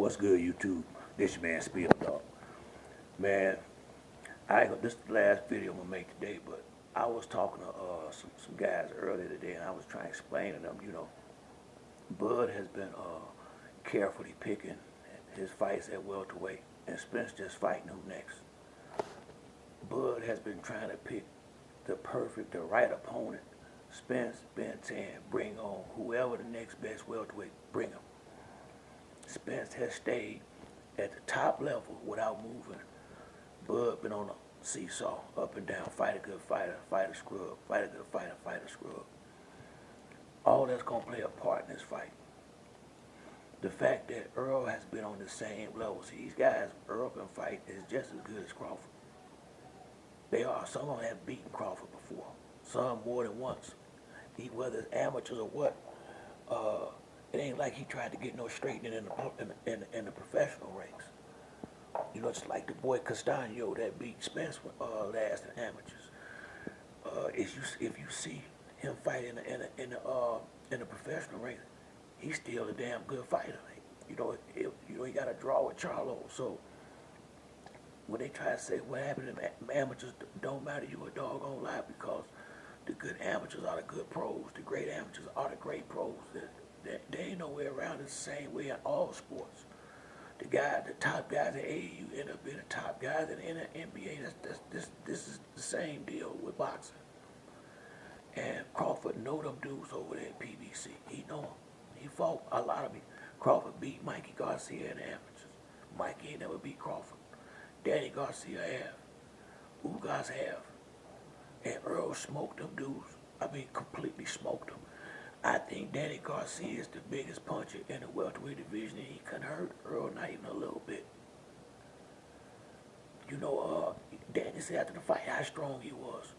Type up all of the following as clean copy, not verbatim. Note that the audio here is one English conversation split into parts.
What's good, YouTube? This your man Spill Dog. Man, this is the last video I'm gonna make today, but I was talking to some guys earlier today, and I was trying to explain to them, Bud has been carefully picking his fights at welterweight, and Spence just fighting who next. Bud has been trying to pick the right opponent. Spence been saying, bring on whoever the next best welterweight, bring him. Spence has stayed at the top level without moving. Bud been on a seesaw, up and down, fight a good fighter, fight a scrub, fight a good fighter, fight a scrub. All that's going to play a part in this fight. The fact that Errol has been on the same level. See, these guys Errol can fight is just as good as Crawford. They are. Some of them have beaten Crawford before. Some more than once. Whether it's amateurs or what, it ain't like he tried to get no straightening in the professional ranks. Just like the boy Castano that beat Spence last in amateurs. If you see him fight in the professional ranks, he's still a damn good fighter. He got a draw with Charlo. So when they try to say what happened in amateurs don't matter, you a doggone lie, because the good amateurs are the good pros. The great amateurs are the great pros. They ain't nowhere around. It's the same way in all sports. The top guys at AAU end up being the top guys in the NBA. This is the same deal with boxing. And Crawford know them dudes over there at PBC. He know them. He fought a lot of them. Crawford beat Mikey Garcia in the amateurs. Mikey ain't never beat Crawford. Danny Garcia have. Ugas have. And Errol smoked them dudes. Completely smoked them. I think Danny Garcia is the biggest puncher in the welterweight division, and he couldn't hurt Errol not even a little bit. Danny said after the fight how strong he was.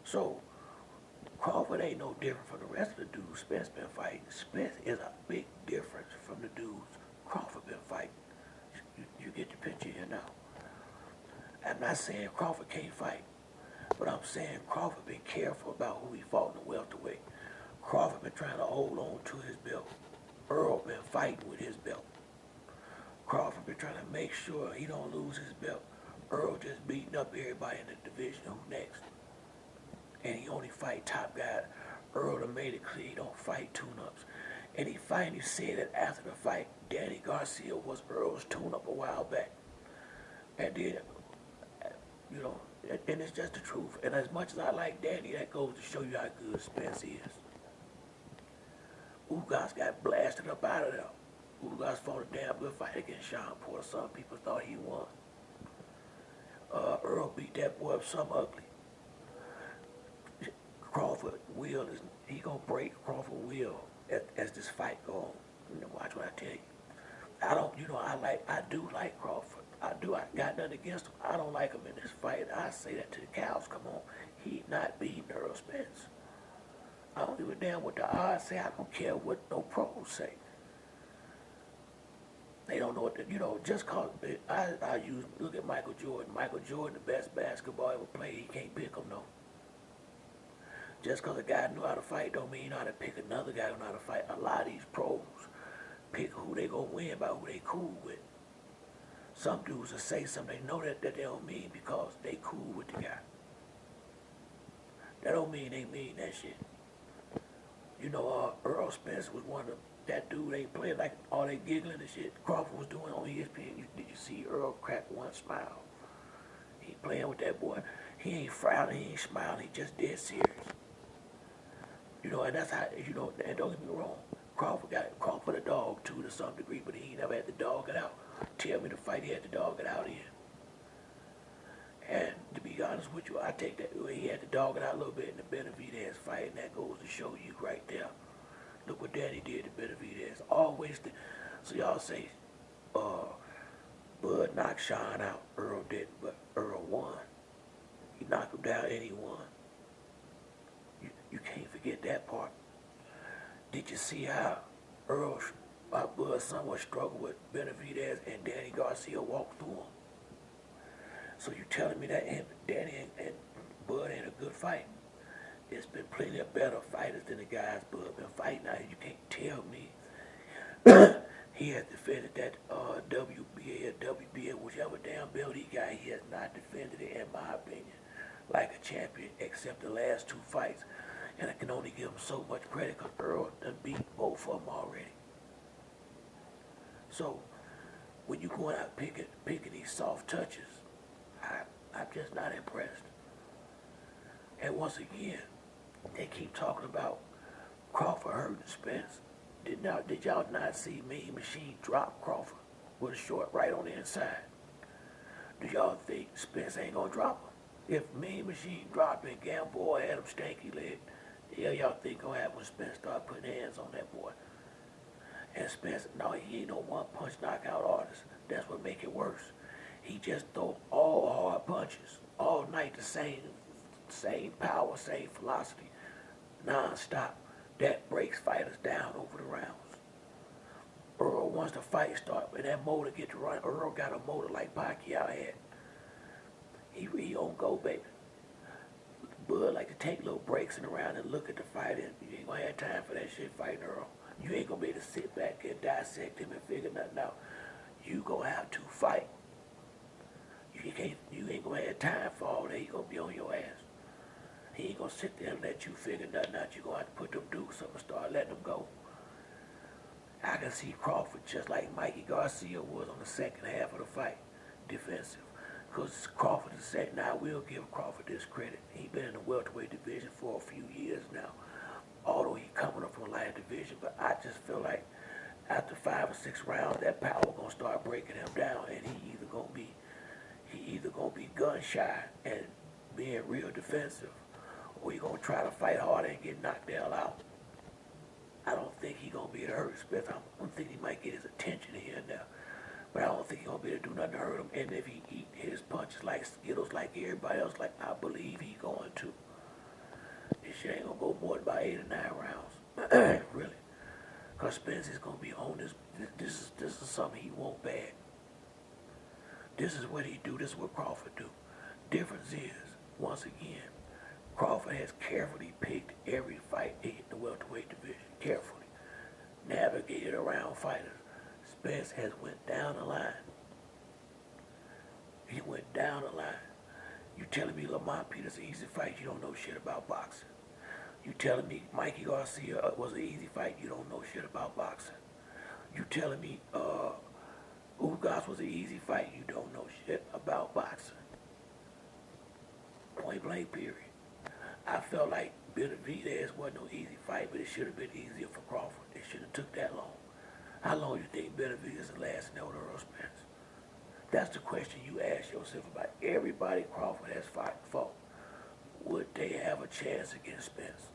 So Crawford ain't no different from the rest of the dudes Spence been fighting. Spence is a big difference from the dudes Crawford been fighting. You get the picture here now. I'm not saying Crawford can't fight, but I'm saying Crawford been careful about who he fought in the welterweight. Crawford been trying to hold on to his belt. Errol been fighting with his belt. Crawford been trying to make sure he don't lose his belt. Errol just beating up everybody in the division. Who next? And he only fight top guys. Errol done made it clear he don't fight tune-ups. And he finally said that after the fight, Danny Garcia was Errol's tune-up a while back. And then, and it's just the truth. And as much as I like Danny, that goes to show you how good Spence is. Ugas got blasted up out of there. Ugas fought a damn good fight against Sean Porter. Some people thought he won. Errol beat that boy up some ugly. Crawford will he gonna break Crawford will as this fight goes on. Watch what I tell you. I do like Crawford. I got nothing against him. I don't like him in this fight. I say that till the cows come on. He not beating Errol Spence. I don't give a damn what the odds say. I don't care what no pros say. They don't know what just cause look at Michael Jordan. Michael Jordan, the best basketball ever played, he can't pick him, no. Just because a guy know how to fight don't mean you know how to pick another guy who know how to fight. A lot of these pros pick who they gonna win by who they cool with. Some dudes will say something, they know that they don't mean because they cool with the guy. That don't mean they mean that shit. Errol Spence was one of that dude ain't playing like all they giggling and shit Crawford was doing on ESPN. Did you see Errol crack one smile? He playing with that boy. He ain't frowning, he ain't smiling, he just dead serious. And that's how, and don't get me wrong, Crawford a dog too to some degree, but he ain't never had to dog it out. Tell me the fight he had to dog it out in. And to be honest with you, I take that he had to dog it out a little bit in the Benavidez fight, and that goes to show you right there. Look what Danny did to Benavidez. Always. So y'all say, Bud knocked Sean out. Errol didn't, but Errol won. He knocked him down and he won. You can't forget that part. Did you see how Bud somewhat struggled with Benavidez and Danny Garcia walked through him? So you telling me that Danny and Bud ain't a good fight? There's been plenty of better fighters than the guys Bud been fighting. Now you can't tell me he has defended that WBA or WBA, whichever damn belt he got, he has not defended it, in my opinion, like a champion, except the last 2 fights. And I can only give him so much credit because Errol done beat both of them already. So when you going out picking these soft touches, I'm just not impressed. And once again, they keep talking about Crawford hurting Spence. Did y'all not see Mean Machine drop Crawford with a short right on the inside? Do y'all think Spence ain't gonna drop him? If Mean Machine dropped and Gamboa had him stanky leg, yeah, y'all think gonna happen when Spence start putting hands on that boy? And Spence, no, he ain't no one-punch knockout artist. That's what make it worse. He just throw all hard punches all night, the same power, same velocity, non-stop. That breaks fighters down over the rounds. Errol, once the fight starts, and that motor get to run, Errol got a motor like Pacquiao had. He on go, baby. Bud like to take little breaks in the round and look at the fight, and you ain't gonna have time for that shit fighting Errol. You ain't gonna be able to sit back and dissect him and figure nothing out. You gonna have to fight. You ain't gonna have time for all that. He gonna be on your ass. He ain't gonna sit there and let you figure nothing out. You gonna have to put them dukes up and start letting them go. I can see Crawford just like Mikey Garcia was on the second half of the fight, defensive. Because Crawford is saying, now we'll give Crawford this credit. He's been in the welterweight division for a few years now, although he's coming up from a light division. But I just feel like after 5 or 6 rounds, that power gonna start breaking him down, and he either gonna be gun shy and being real defensive, or he gonna try to fight harder and get knocked the hell out. I don't think he gonna be able to hurt Spence. I think he might get his attention here and there, but I don't think he gonna be able to do nothing to hurt him. And if he eat his punches like Skittles, like everybody else, like I believe he going to. This shit ain't gonna go more than about 8 or 9 rounds, really. Cause Spence is gonna be on this. This is something he want bad. This is what he do. This is what Crawford do. Difference is, once again, Crawford has carefully picked every fight in the welterweight division. Carefully navigated around fighters. Spence has went down the line. He went down the line. You telling me Lamont Peters an easy fight? You don't know shit about boxing. You telling me Mikey Garcia was an easy fight? You don't know shit about boxing. You telling me Ugas was an easy fight? You don't know shit about boxing. Point blank period. I felt like Benavidez wasn't no easy fight, but it should have been easier for Crawford. It shouldn't have took that long. How long do you think Benavidez is lasting there with Errol Spence? That's the question you ask yourself about everybody Crawford has fought. Would they have a chance against Spence?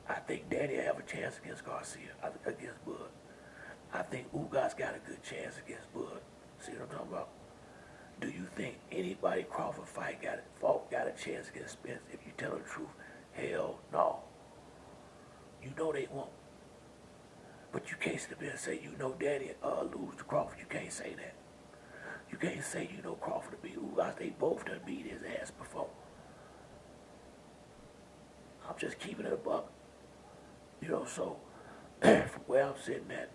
I think Danny have a chance against Garcia, against Bud. I think Ugas got a good chance against Bud. See what I'm talking about? Do you think anybody Crawford got a chance against Spence? If you tell the truth, hell no. You know they won't. But you can't sit there and say you know Danny lose to Crawford. You can't say that. You can't say you know Crawford to beat Ugas. They both done beat his ass before. I'm just keeping it a buck. You know, so from where I'm sitting at,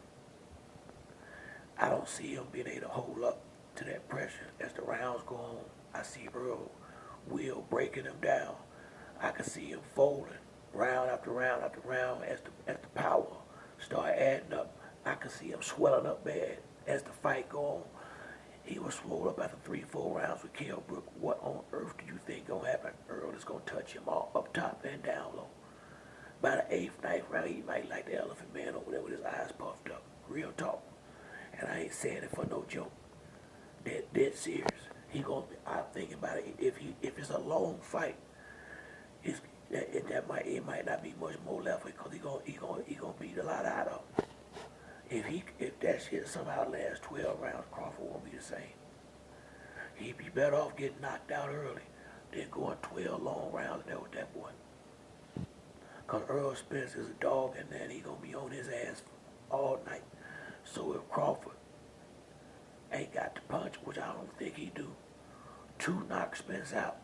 I don't see him being able to hold up to that pressure. As the rounds go on, I see Errol Will breaking him down. I can see him folding round after round after round as the power start adding up. I can see him swelling up bad as the fight go on. He was swole up after 3-4 rounds with Kell Brook. What on earth do you think gonna happen? Errol is gonna touch him all up top and down low. By the 8th, 9th round, he might like the elephant man over there with his eyes puffed up. Real talk. And I ain't saying it for no joke. Dead serious. I'm thinking about it. If it's a long fight, it might not be much more left because he gonna beat a lot out of him. If that shit somehow lasts 12 rounds, Crawford won't be the same. He'd be better off getting knocked out early than going 12 long rounds there with that boy. Because Errol Spence is a dog, and then he gonna be on his ass all night. So if Crawford ain't got the punch, which I don't think he do, to knock Spence out,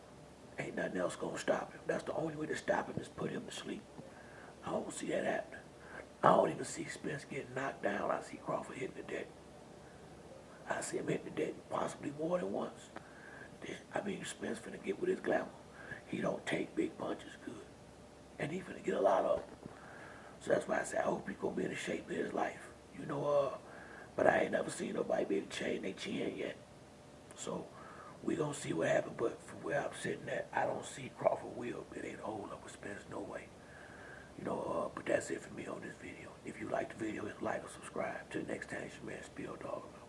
ain't nothing else gonna stop him. That's the only way to stop him is put him to sleep. I don't see that happening. I don't even see Spence getting knocked down. I see Crawford hitting the deck. I see him hitting the deck possibly more than once. I mean, Spence finna get with his glamour. He don't take big punches good. And he finna get a lot of them. So that's why I say I hope he's gonna be in the shape of his life. You know, but I ain't never seen nobody be able to change their chin yet. So we gonna see what happens. But from where I'm sitting at, I don't see Crawford will be able to hold up with Spence, no way. You know, but that's it for me on this video. If you like the video, hit like or subscribe. Till next time, it's your man Spill Dog.